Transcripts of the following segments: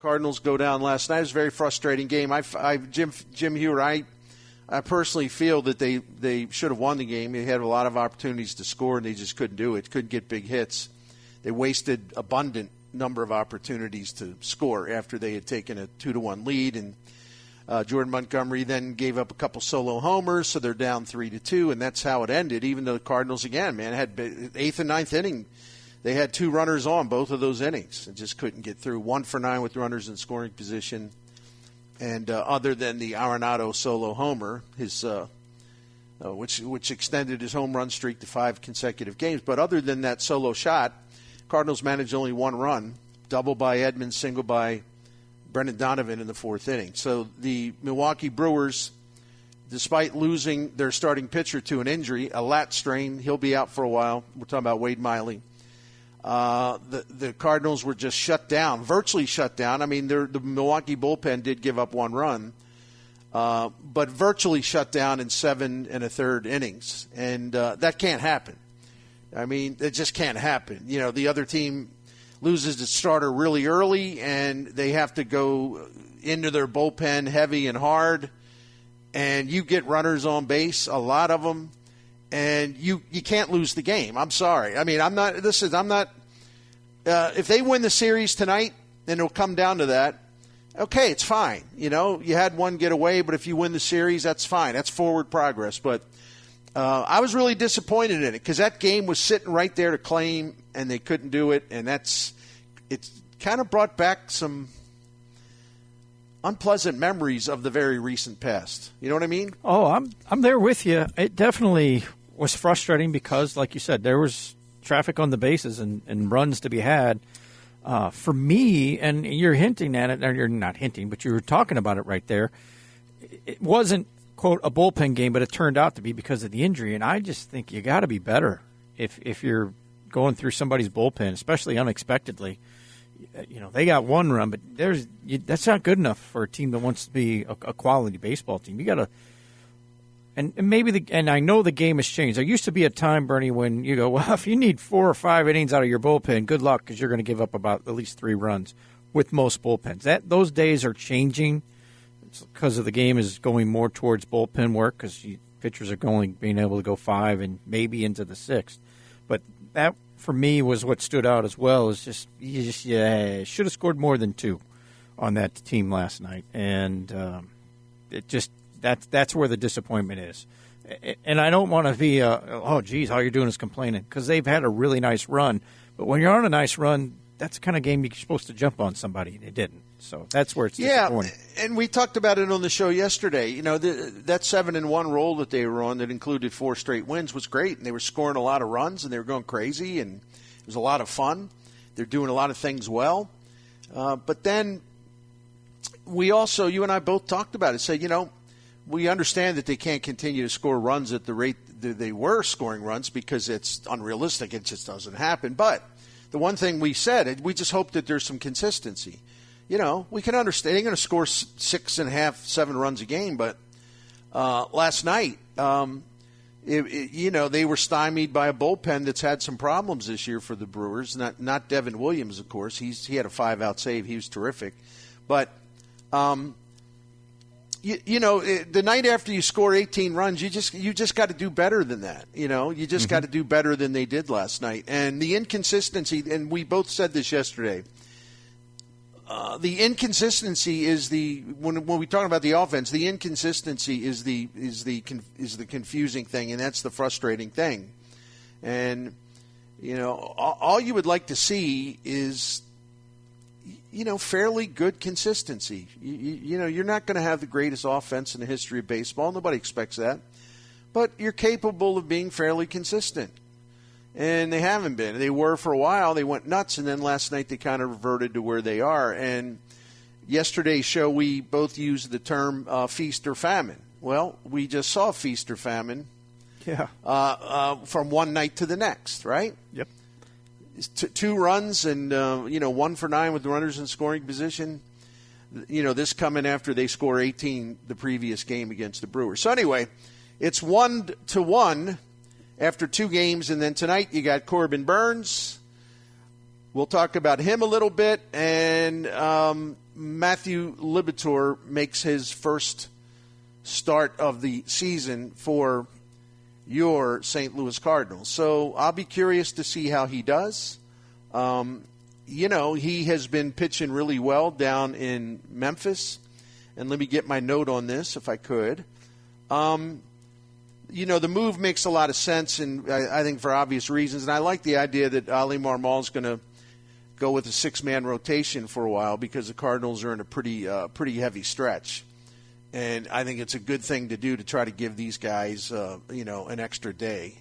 Cardinals go down last night. It was a very frustrating game. Jim Hewer, I personally feel that they should have won the game. They had a lot of opportunities to score, and they just couldn't do it. Couldn't get big hits. They wasted abundant number of opportunities to score after they had taken a 2-1 lead, and Jordan Montgomery then gave up a couple solo homers, so they're down 3-2, and that's how it ended. Even though the Cardinals, again, man, had 8th and 9th inning. They had 2 runners on both of those innings and just couldn't get through. 1 for 9 with runners in scoring position. And other than the Arenado solo homer, his which extended his home run streak to 5 consecutive games. But other than that solo shot, Cardinals managed only 1 run, double by Edmonds, single by Brendan Donovan in the 4th inning. So the Milwaukee Brewers, despite losing their starting pitcher to an injury, a lat strain, he'll be out for a while. We're talking about Wade Miley. The Cardinals were just shut down, virtually shut down. I mean, the Milwaukee bullpen did give up 1 run, but virtually shut down in 7 1/3 innings. And that can't happen. I mean, it just can't happen. You know, the other team loses its starter really early, and they have to go into their bullpen heavy and hard, and you get runners on base, a lot of them. And you can't lose the game. I'm sorry. I mean, I'm not. If they win the series tonight, then it'll come down to that. Okay, it's fine. You know, you had one get away, but if you win the series, that's fine. That's forward progress. But I was really disappointed in it because that game was sitting right there to claim, and they couldn't do it. And it's kind of brought back some unpleasant memories of the very recent past. You know what I mean? Oh, I'm there with you. It definitely was frustrating because, like you said, there was traffic on the bases and runs to be had. For me, and you're hinting at it, or you're not hinting, but you were talking about it right there. It wasn't, quote, a bullpen game, but it turned out to be because of the injury. And I just think you got to be better if you're going through somebody's bullpen, especially unexpectedly. You know, they got 1 run, but that's not good enough for a team that wants to be a quality baseball team. You got to. And maybe and I know the game has changed. There used to be a time, Bernie, when you go, well, if you need 4 or 5 innings out of your bullpen, good luck because you're going to give up about at least 3 runs with most bullpens. Those days are changing because of the game is going more towards bullpen work because pitchers are being able to go 5 and maybe into the 6th. But that, for me, was what stood out as well. Is you should have scored more than 2 on that team last night, and it just. That's where the disappointment is. And I don't want to be, oh, geez, all you're doing is complaining, because they've had a really nice run. But when you're on a nice run, that's the kind of game you're supposed to jump on somebody, and they didn't. So that's where it's disappointing. Yeah, and we talked about it on the show yesterday. You know, that 7-1 roll that they were on that included 4 straight wins was great, and they were scoring a lot of runs, and they were going crazy, and it was a lot of fun. They're doing a lot of things well. But then you and I both talked about it, said, you know, we understand that they can't continue to score runs at the rate that they were scoring runs because it's unrealistic. It just doesn't happen. But the one thing we said, we just hope that there's some consistency. You know, we can understand they're going to score 6.5, 7 runs a game. But last night, they were stymied by a bullpen that's had some problems this year for the Brewers. Not Devin Williams, of course. He had a 5-out save. He was terrific. But the night after you score 18 runs, you just got to do better than that. You know, you just got to do better than they did last night. And the inconsistency, and we both said this yesterday, the inconsistency is when we talk about the offense, the inconsistency is the confusing thing, and that's the frustrating thing. And you know, all you would like to see is, you know, fairly good consistency. You know, you're not going to have the greatest offense in the history of baseball. Nobody expects that. But you're capable of being fairly consistent. And they haven't been. They were for a while. They went nuts, and then last night they kind of reverted to where they are. And yesterday's show, we both used the term feast or famine. Well, we just saw feast or famine from one night to the next, right? Yep. 2 runs and, 1 for 9 with the runners in scoring position. You know, this coming after they score 18 the previous game against the Brewers. So anyway, it's 1-1 after 2 games. And then tonight you got Corbin Burnes. We'll talk about him a little bit. And Matthew Liberatore makes his first start of the season for your St. Louis Cardinals. So I'll be curious to see how he does. He has been pitching really well down in Memphis. And let me get my note on this if I could. The move makes a lot of sense, and I think for obvious reasons. And I like the idea that Ali Marmol is going to go with a 6-man rotation for a while because the Cardinals are in a pretty heavy stretch. And I think it's a good thing to do to try to give these guys, an extra day.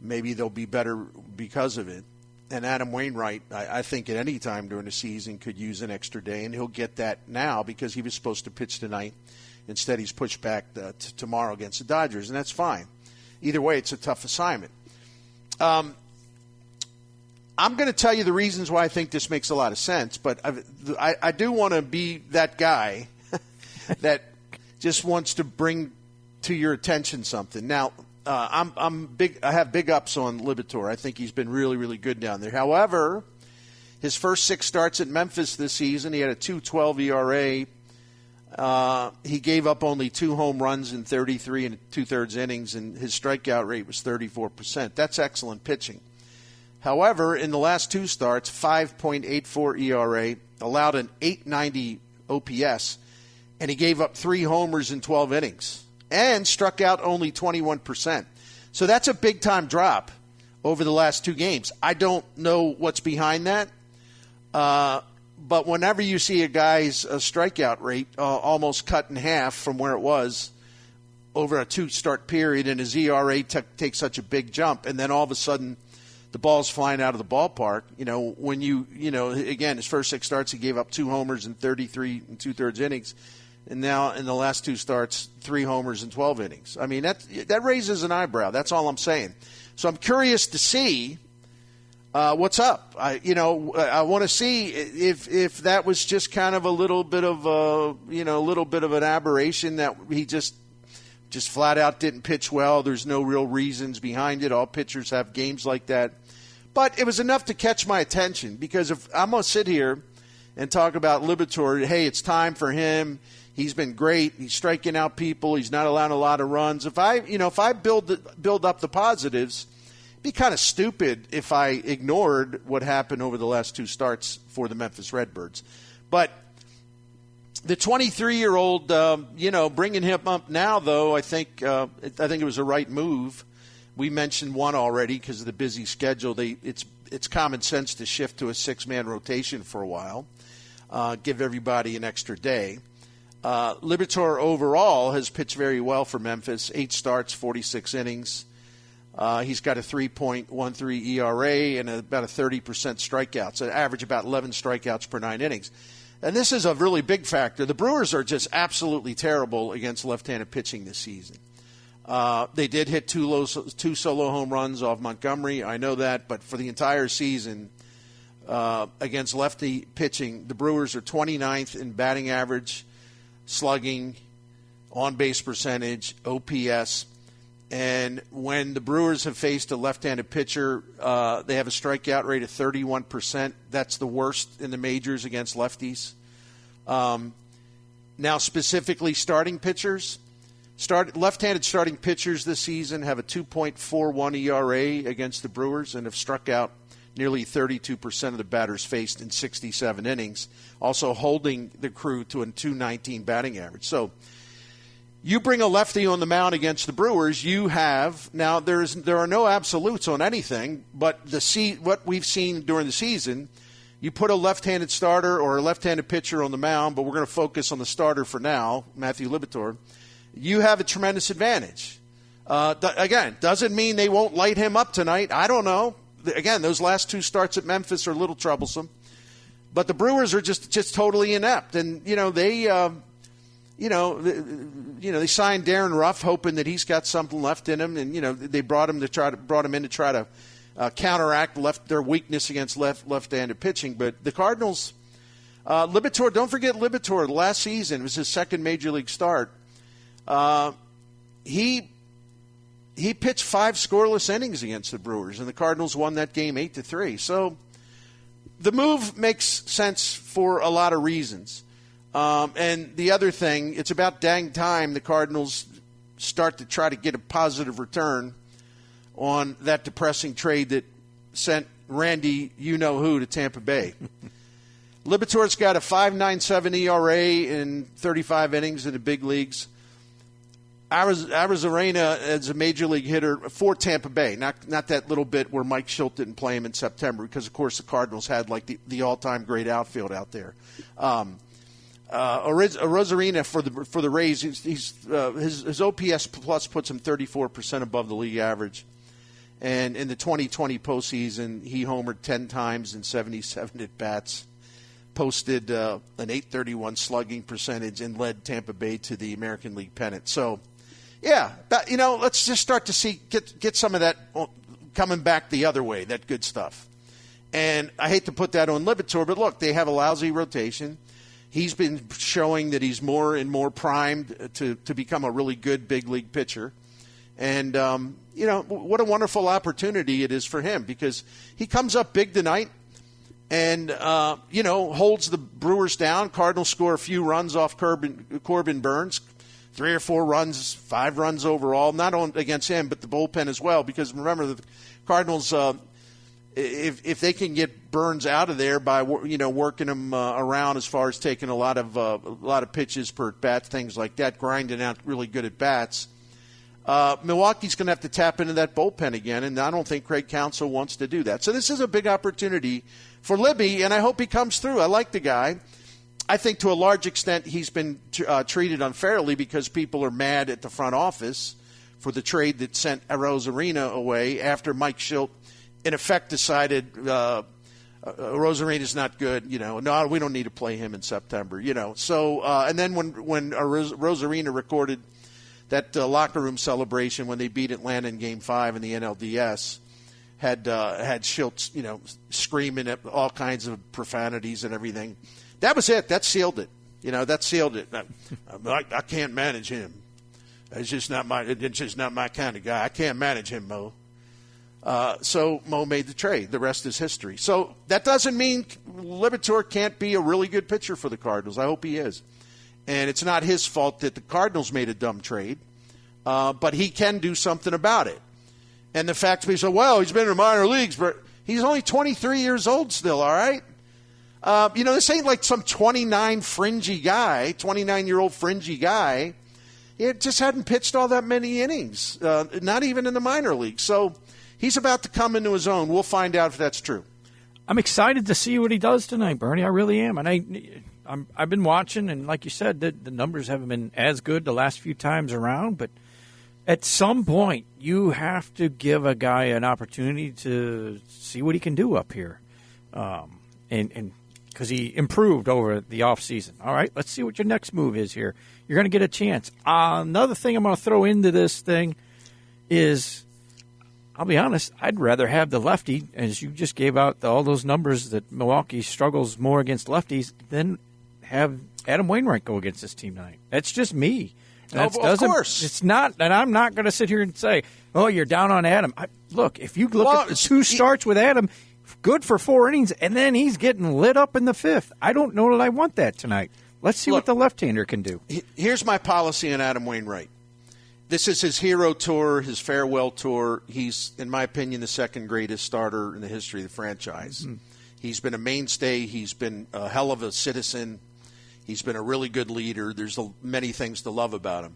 Maybe they'll be better because of it. And Adam Wainwright, I think at any time during the season could use an extra day, and he'll get that now because he was supposed to pitch tonight. Instead, he's pushed back to tomorrow against the Dodgers, and that's fine. Either way, it's a tough assignment. I'm going to tell you the reasons why I think this makes a lot of sense, but I do want to be that guy that just wants to bring to your attention something. Now, I'm big. I have big ups on Liberatore. I think he's been really, really good down there. However, his first 6 starts at Memphis this season, he had a 2.12 ERA. He gave up only 2 home runs in 33 and 2/3 innings, and his strikeout rate was 34%. That's excellent pitching. However, in the last 2 starts, 5.84 ERA, allowed an 890 OPS, and he gave up 3 homers in 12 innings. And struck out only 21%. So that's a big-time drop over the last 2 games. I don't know what's behind that. But whenever you see a guy's strikeout rate almost cut in half from where it was over a 2-start period and his ERA takes such a big jump, and then all of a sudden the ball's flying out of the ballpark, again, his first 6 starts he gave up 2 homers in 33 and 2/3 innings. And now in the last 2 starts, 3 homers in 12 innings. I mean, that raises an eyebrow. That's all I'm saying. So I'm curious to see what's up. I want to see if that was just kind of a little bit of an aberration that he just flat out didn't pitch well. There's no real reasons behind it. All pitchers have games like that. But it was enough to catch my attention because if I'm going to sit here and talk about Liberatore, hey, it's time for him. He's been great. He's striking out people. He's not allowing a lot of runs. If I build up the positives, it'd be kind of stupid if I ignored what happened over the last 2 starts for the Memphis Redbirds. But the 23-year-old, bringing him up now, though, I think it was a right move. We mentioned one already because of the busy schedule. It's common sense to shift to a 6-man rotation for a while, give everybody an extra day. Liberatore overall has pitched very well for Memphis. 8 starts, 46 innings. He's got a 3.13 ERA and about a 30% strikeouts, an average about 11 strikeouts per 9 innings. And this is a really big factor. The Brewers are just absolutely terrible against left-handed pitching this season. They did hit 2 solo home runs off Montgomery. I know that, but for the entire season against lefty pitching, the Brewers are 29th in batting average, slugging, on-base percentage, OPS. And when the Brewers have faced a left-handed pitcher, they have a strikeout rate of 31%. That's the worst in the majors against lefties. Now, specifically starting pitchers, left-handed starting pitchers this season have a 2.41 ERA against the Brewers and have struck out nearly 32% of the batters faced in 67 innings, also holding the crew to a 219 batting average. So you bring a lefty on the mound against the Brewers, you have – now there are no absolutes on anything, but what we've seen during the season, you put a left-handed starter or a left-handed pitcher on the mound, but we're going to focus on the starter for now, Matthew Liberatore, you have a tremendous advantage. Again, doesn't mean they won't light him up tonight. I don't know. Again, those last 2 starts at Memphis are a little troublesome. But the Brewers are just totally inept. And, they signed Darren Ruff hoping that he's got something left in him. And, they brought him in to try to counteract their weakness against left-handed pitching. But the Cardinals, Liberatore, don't forget Liberatore, last season, it was his second major league start. He pitched 5 scoreless innings against the Brewers, and the Cardinals won that game 8-3. So the move makes sense for a lot of reasons. And the other thing, it's about dang time the Cardinals start to try to get a positive return on that depressing trade that sent Randy you-know-who to Tampa Bay. Liberatore's got a 5.97 ERA in 35 innings in the big leagues. Arizarena as a major league hitter for Tampa Bay, not that little bit where Mike Schilt didn't play him in September because, of course, the Cardinals had like the all-time great outfield out there. Arizarena for the Rays, his OPS plus puts him 34% above the league average. And in the 2020 postseason, he homered 10 times in 77 at-bats, posted an .831 slugging percentage, and led Tampa Bay to the American League pennant. So, yeah, let's just start to get some of that coming back the other way, that good stuff. And I hate to put that on Liberatore, but look, they have a lousy rotation. He's been showing that he's more and more primed to become a really good big league pitcher. And, what a wonderful opportunity it is for him because he comes up big tonight and, holds the Brewers down. Cardinals score a few runs off Corbin Burns, 3 or 4 runs, 5 runs overall, not on against him, but the bullpen as well. Because remember, the Cardinals, if they can get Burns out of there by working him around as far as taking a lot of pitches per at bat, things like that, grinding out really good at bats. Milwaukee's going to have to tap into that bullpen again, and I don't think Craig Counsell wants to do that. So this is a big opportunity for Libby, and I hope he comes through. I like the guy. I think to a large extent he's been treated unfairly because people are mad at the front office for the trade that sent Arozarena away after Mike Schilt, in effect, decided Arozarena's not good. No, we don't need to play him in September. So and then when Arozarena recorded that locker room celebration when they beat Atlanta in Game 5 in the NLDS, had Schilt, screaming at all kinds of profanities and everything. That was it. That sealed it. That sealed it. I can't manage him. It's just not my kind of guy. I can't manage him, Mo. So Mo made the trade. The rest is history. So that doesn't mean Liberatore can't be a really good pitcher for the Cardinals. I hope he is. And it's not his fault that the Cardinals made a dumb trade, but he can do something about it. And the fact is, he's been in the minor leagues, but he's only 23 years old still, all right? This ain't like some 29-year-old fringy guy. He just hadn't pitched all that many innings, not even in the minor leagues. So he's about to come into his own. We'll find out if that's true. I'm excited to see what he does tonight, Bernie. I really am. And I've been watching, and like you said, the numbers haven't been as good the last few times around, but at some point you have to give a guy an opportunity to see what he can do up here. And because he improved over the offseason. All right, let's see what your next move is here. You're going to get a chance. Another thing I'm going to throw into this thing is, I'll be honest, I'd rather have the lefty, as you just gave out all those numbers that Milwaukee struggles more against lefties, than have Adam Wainwright go against this team tonight. That's just me. Of course. It's not, and I'm not going to sit here and say, oh, you're down on Adam. Look, if you look at the 2 starts with Adam, good for 4 innings, and then he's getting lit up in the 5th. I don't know that I want that tonight. Let's see what the left-hander can do. Here's my policy on Adam Wainwright. This is his hero tour, his farewell tour. He's, in my opinion, the second greatest starter in the history of the franchise. Mm-hmm. He's been a mainstay. He's been a hell of a citizen. He's been a really good leader. There's many things to love about him.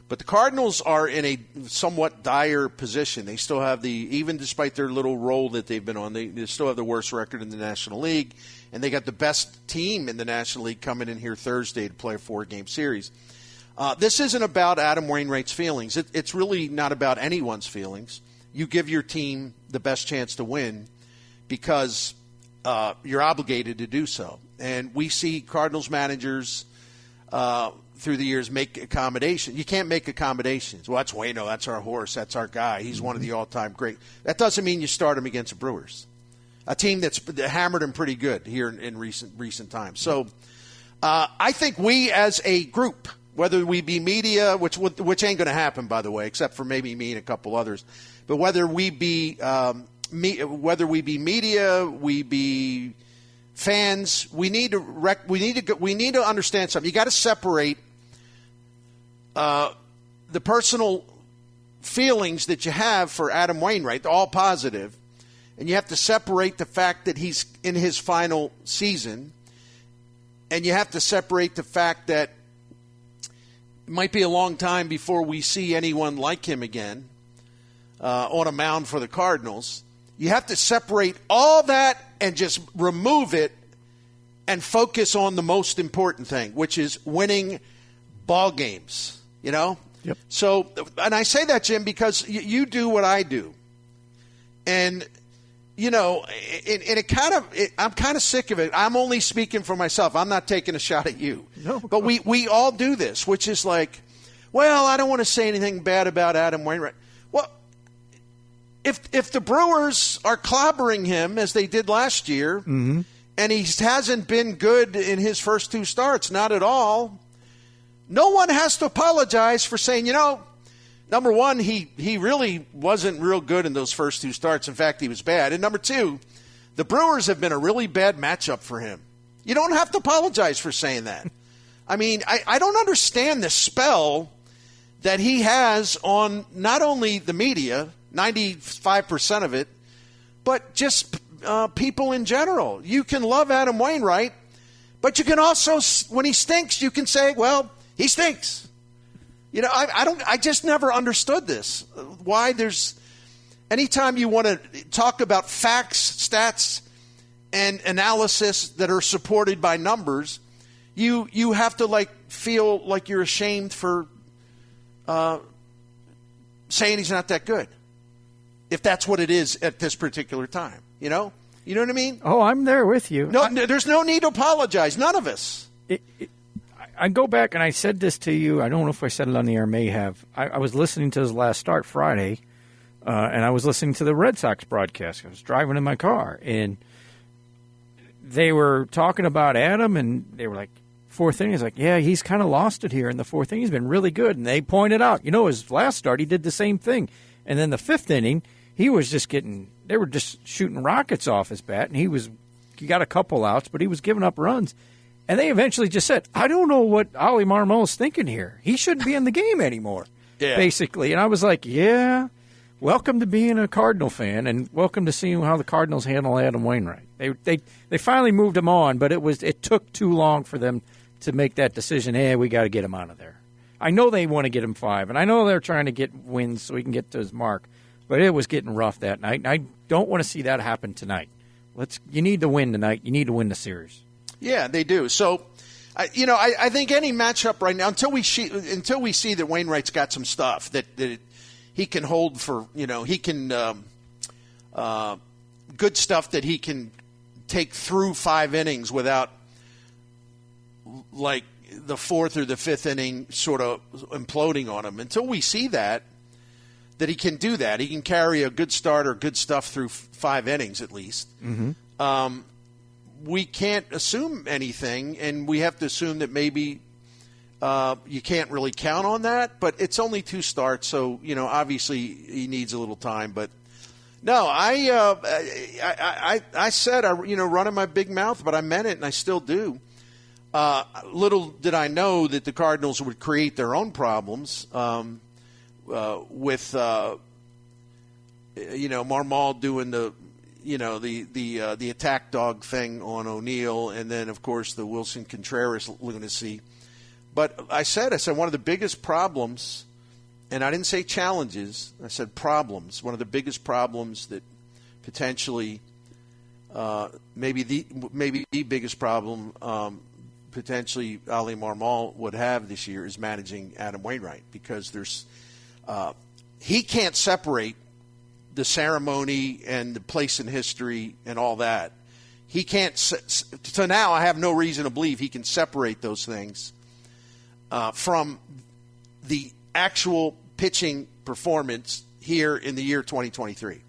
But the Cardinals are in a somewhat dire position. They still have even despite their little role that they've been on, they still have the worst record in the National League. And they got the best team in the National League coming in here Thursday to play a 4-game series. This isn't about Adam Wainwright's feelings. It's really not about anyone's feelings. You give your team the best chance to win because you're obligated to do so. And we see Cardinals managers through the years make accommodations. You can't make accommodations. Well, that's Waino. That's our horse. That's our guy. He's one of the all-time great. That doesn't mean you start him against the Brewers, a team that's hammered him pretty good here in recent times. So I think we as a group, whether we be media, which ain't going to happen, by the way, except for maybe me and a couple others, but whether we be media, we be fans, we need to understand something. You got to separate the personal feelings that you have for Adam Wainwright, all positive, and you have to separate the fact that he's in his final season, and you have to separate the fact that it might be a long time before we see anyone like him again on a mound for the Cardinals. You have to separate all that and just remove it and focus on the most important thing, which is winning ball games, Yep. So, and I say that, Jim, because you do what I do. And, I'm kind of sick of it. I'm only speaking for myself. I'm not taking a shot at you. No. But we all do this, which is like, well, I don't want to say anything bad about Adam Wainwright. Well, if the Brewers are clobbering him as they did last year, mm-hmm. and he hasn't been good in his first 2 starts, not at all, no one has to apologize for saying, number one, he really wasn't real good in those first 2 starts. In fact, he was bad. And number 2, the Brewers have been a really bad matchup for him. You don't have to apologize for saying that. I mean, I don't understand the spell that he has on not only the media, 95% of it, but just people in general. You can love Adam Wainwright, but you can also, when he stinks, you can say, well, he stinks. I just never understood this. Why there's, anytime you want to talk about facts, stats, and analysis that are supported by numbers, you have to feel like you're ashamed for saying he's not that good, if that's what it is at this particular time. You know what I mean? Oh, I'm there with you. No, there's no need to apologize. None of us. I go back, and I said this to you. I don't know if I said it on the air. May have. I was listening to his last start Friday, and I was listening to the Red Sox broadcast. I was driving in my car, and they were talking about Adam, and they were like, 4th inning. He's like, yeah, he's kind of lost it here in the 4th inning. He's been really good. And they pointed out, his last start, he did the same thing. And then the 5th inning, they were just shooting rockets off his bat, and he got a couple outs, but he was giving up runs. And they eventually just said, I don't know what Oli Marmol's thinking here. He shouldn't be in the game anymore, basically. And I was like, yeah, welcome to being a Cardinal fan, and welcome to seeing how the Cardinals handle Adam Wainwright. They finally moved him on, but it took too long for them to make that decision. Hey, we got to get him out of there. I know they want to get him 5, and I know they're trying to get wins so he can get to his mark, but it was getting rough that night, and I don't want to see that happen tonight. You need to win tonight. You need to win the series. Yeah, they do. So, I think any matchup right now, until we see that Wainwright's got some stuff that he can hold for, he can good stuff that he can take through 5 innings without like the 4th or the 5th inning sort of imploding on him. Until we see that he can do that, he can carry a good start or good stuff through 5 innings at least. Mm-hmm. We can't assume anything, and we have to assume that maybe you can't really count on that. But it's only 2 starts, so obviously he needs a little time. But no, I said running my big mouth, but I meant it, and I still do. Little did I know that the Cardinals would create their own problems with Marmol doing the attack dog thing on O'Neill, and then of course the Wilson Contreras lunacy. But I said one of the biggest problems, and I didn't say challenges, I said problems. One of the biggest problems that potentially, maybe the biggest problem potentially Oli Marmol would have this year is managing Adam Wainwright, because he can't separate the ceremony and the place in history and all that. He can't. So now I have no reason to believe he can separate those things from the actual pitching performance here in the year 2023.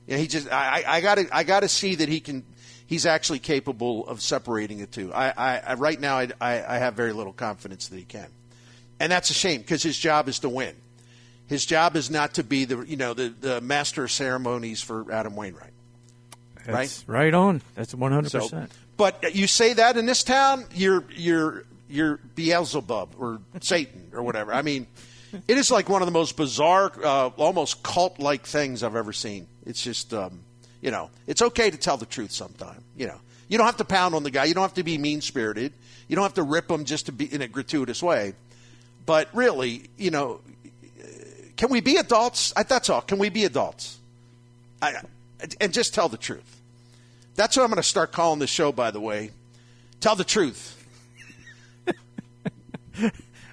He just. I got to see that he's actually capable of separating the two. I right now I have very little confidence that he can, and that's a shame, because his job is to win. His job is not to be the master of ceremonies for Adam Wainwright. That's right on. That's 100%. But you say that in this town, you're Beelzebub or Satan or whatever. I mean, it is like one of the most bizarre, almost cult-like things I've ever seen. It's just, it's okay to tell the truth sometime. You don't have to pound on the guy. You don't have to be mean-spirited. You don't have to rip him just to be in a gratuitous way. But really, can we be adults? That's all. Can we be adults? And just tell the truth. That's what I'm going to start calling this show, by the way. Tell the truth.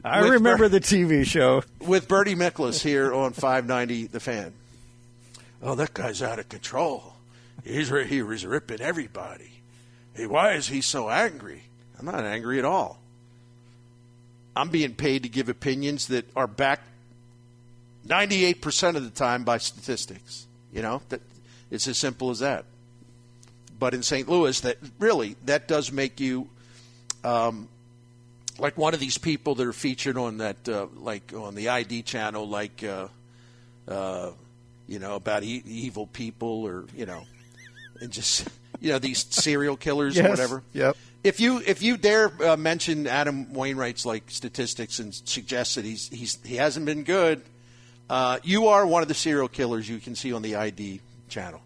I remember the TV show. With Bertie Miklasz here on 590 The Fan. Oh, that guy's out of control. He was ripping everybody. Hey, why is he so angry? I'm not angry at all. I'm being paid to give opinions that are backed 98% of the time by statistics. That it's as simple as that. But in St. Louis, that does make you like one of these people that are featured on that, like on the ID channel, like about evil people, or and just these serial killers or whatever. Yep. If you dare mention Adam Wainwright's like statistics and suggest that he hasn't been good, you are one of the serial killers you can see on the ID channel.